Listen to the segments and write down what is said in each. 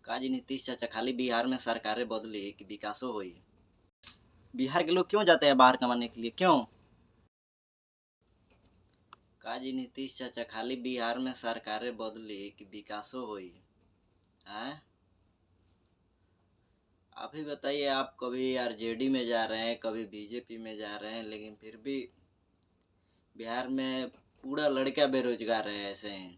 काजी नीतीश चाचा खाली बिहार में सरकारें बदली कि विकासो हुई। बिहार के लोग क्यों जाते हैं बाहर कमाने के लिए, क्यों? काजी नीतीश चाचा खाली बिहार में सरकारें बदली कि विकासो हुई है। आप ही बताइए, आप कभी आरजेडी में जा रहे हैं, कभी बीजेपी में जा रहे हैं, लेकिन फिर भी बिहार में पूरा लड़का बेरोजगार है। ऐसे हैं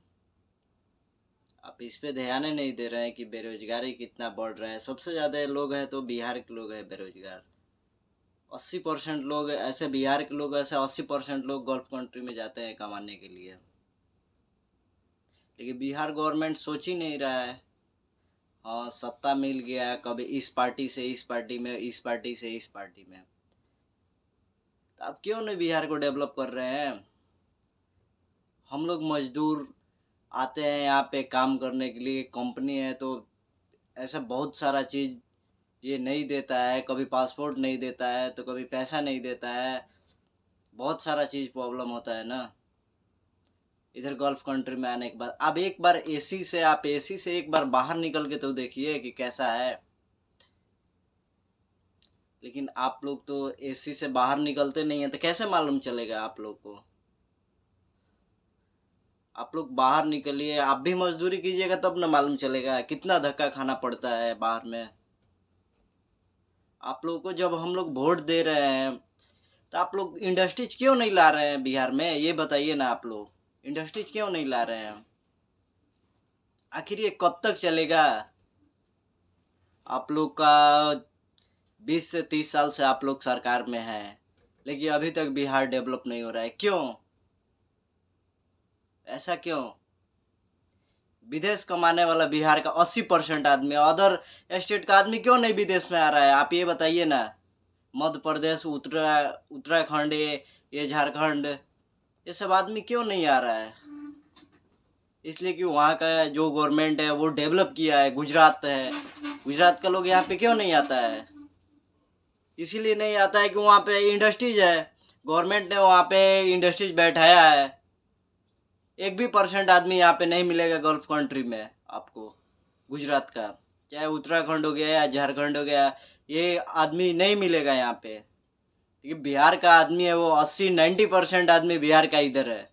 आप इस पे ध्यान ही नहीं दे रहे हैं कि बेरोजगारी कितना बढ़ रहा है। सबसे ज़्यादा लोग हैं तो बिहार के लोग हैं बेरोजगार। 80% लोग ऐसे, बिहार के लोग ऐसे 80% लोग गल्फ कंट्री में जाते हैं कमाने के लिए। लेकिन बिहार गवर्नमेंट सोच ही नहीं रहा है। हाँ, सत्ता मिल गया, कभी इस पार्टी से इस पार्टी में, इस पार्टी से इस पार्टी में, तो आप क्यों नहीं बिहार को डेवलप कर रहे हैं? हम लोग मजदूर आते हैं यहाँ पे काम करने के लिए, कंपनी है तो ऐसा बहुत सारा चीज़ ये नहीं देता है। कभी पासपोर्ट नहीं देता है, तो कभी पैसा नहीं देता है। बहुत सारा चीज़ प्रॉब्लम होता है ना इधर गल्फ कंट्री में आने के बाद। अब एक बार एसी से एक बार बाहर निकल के तो देखिए कि कैसा है। लेकिन आप लोग तो एसी से बाहर निकलते नहीं है, तो कैसे मालूम चलेगा आप लोग को? आप लोग बाहर निकलिए, आप भी मजदूरी कीजिएगा तब न मालूम चलेगा कितना धक्का खाना पड़ता है बाहर में। आप लोगों को जब हम लोग वोट दे रहे हैं, तो आप लोग इंडस्ट्रीज क्यों नहीं ला रहे हैं बिहार में, ये बताइए ना। आप लोग इंडस्ट्रीज क्यों नहीं ला रहे हैं? आखिर ये कब तक चलेगा? आप लोग का 20 से 30 साल से आप लोग सरकार में हैं, लेकिन अभी तक बिहार डेवलप नहीं हो रहा है। क्यों? ऐसा क्यों? विदेश कमाने वाला बिहार का 80% आदमी, अदर स्टेट का आदमी क्यों नहीं विदेश में आ रहा है? आप ये बताइए ना। मध्य प्रदेश, उत्तराखंड, ये झारखंड, ये सब आदमी क्यों नहीं आ रहा है? इसलिए कि वहाँ का जो गवर्नमेंट है वो डेवलप किया है। गुजरात है, गुजरात का लोग यहाँ पे क्यों नहीं आता है? इसीलिए नहीं आता है कि वहाँ पे इंडस्ट्रीज है। गवर्नमेंट ने वहाँ पे इंडस्ट्रीज बैठाया है। एक भी परसेंट आदमी यहाँ पे नहीं मिलेगा गल्फ कंट्री में आपको, गुजरात का, चाहे उत्तराखंड हो गया या झारखंड हो गया, ये आदमी नहीं मिलेगा यहाँ पे। लेकिन बिहार का आदमी है वो 80-90% आदमी बिहार का इधर है।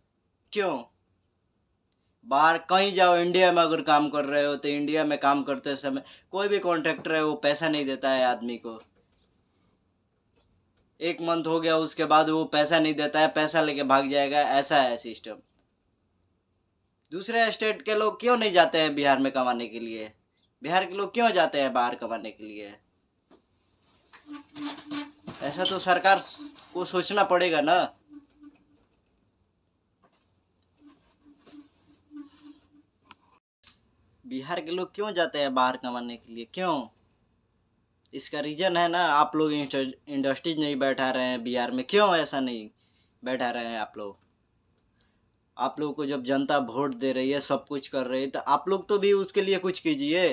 क्यों? बाहर कहीं जाओ, इंडिया में अगर काम कर रहे हो तो इंडिया में काम करते समय कोई भी कॉन्ट्रैक्टर है वो पैसा नहीं देता है आदमी को। एक मंथ हो गया उसके बाद वो पैसा नहीं देता है, पैसा लेके भाग जाएगा। ऐसा है सिस्टम। दूसरे स्टेट के लोग क्यों नहीं जाते हैं बिहार में कमाने के लिए? बिहार के लोग क्यों जाते हैं बाहर कमाने के लिए? ऐसा तो सरकार को सोचना पड़ेगा ना। बिहार के लोग क्यों जाते हैं बाहर कमाने के लिए, क्यों? इसका रीज़न है ना, आप लोग इंडस्ट्रीज नहीं बैठा रहे हैं बिहार में। क्यों ऐसा नहीं बैठा रहे हैं आप लोग? आप लोगों को जब जनता वोट दे रही है, सब कुछ कर रही है, तो आप लोग तो भी उसके लिए कुछ कीजिए।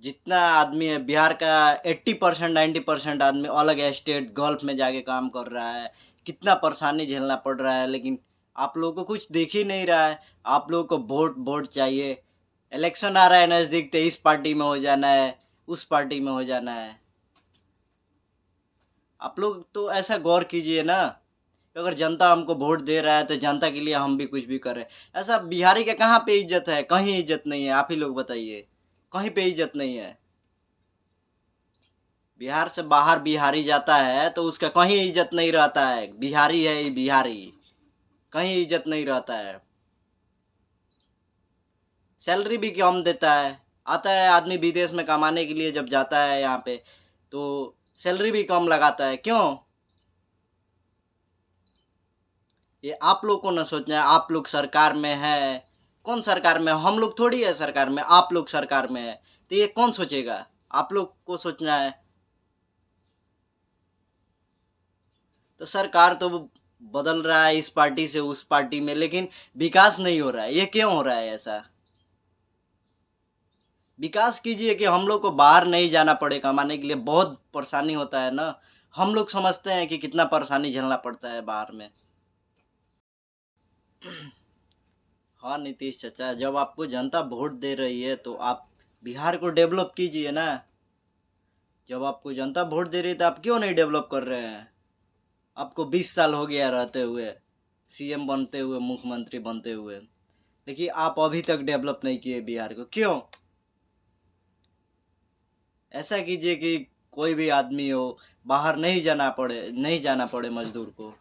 जितना आदमी है बिहार का, 80% 90% आदमी अलग स्टेट गल्फ में जाके काम कर रहा है। कितना परेशानी झेलना पड़ रहा है, लेकिन आप लोगों को कुछ दिख ही नहीं रहा है। आप लोगों को वोट वोट चाहिए। इलेक्शन आ रहा है नज़दीक, तो इस पार्टी में हो जाना है, उस पार्टी में हो जाना है। आप लोग तो ऐसा गौर कीजिए ना, अगर जनता हमको वोट दे रहा है तो जनता के लिए हम भी कुछ भी करें। ऐसा बिहारी के कहाँ पे इज्जत है? कहीं इज्जत नहीं है। आप ही लोग बताइए, कहीं पे इज्जत नहीं है। बिहार से बाहर बिहारी जाता है तो उसका कहीं इज्जत नहीं रहता है। बिहारी है ये बिहारी, कहीं इज्जत नहीं रहता है। सैलरी भी कम देता है। आता है आदमी विदेश में कमाने के लिए, जब जाता है यहाँ पे तो सैलरी भी कम लगाता है। क्यों? ये आप लोग को ना सोचना है। आप लोग सरकार में है। कौन सरकार में? हम लोग थोड़ी है सरकार में, आप लोग सरकार में है। तो ये कौन सोचेगा? आप लोग को सोचना है। तो सरकार तो बदल रहा है इस पार्टी से उस पार्टी में, लेकिन विकास नहीं हो रहा है। ये क्यों हो रहा है ऐसा? विकास कीजिए कि हम लोग को बाहर नहीं जाना पड़े कमाने के लिए। बहुत परेशानी होता है ना, हम लोग समझते हैं कि कितना परेशानी झेलना पड़ता है बाहर में। हाँ नीतीश चाचा, जब आपको जनता वोट दे रही है तो आप बिहार को डेवलप कीजिए ना। जब आपको जनता वोट दे रही है तो आप क्यों नहीं डेवलप कर रहे हैं? आपको 20 साल हो गया रहते हुए, सीएम बनते हुए, मुख्यमंत्री बनते हुए, लेकिन आप अभी तक डेवलप नहीं किए बिहार को, क्यों? ऐसा कीजिए कि कोई भी आदमी हो, बाहर नहीं जाना पड़े मजदूर को।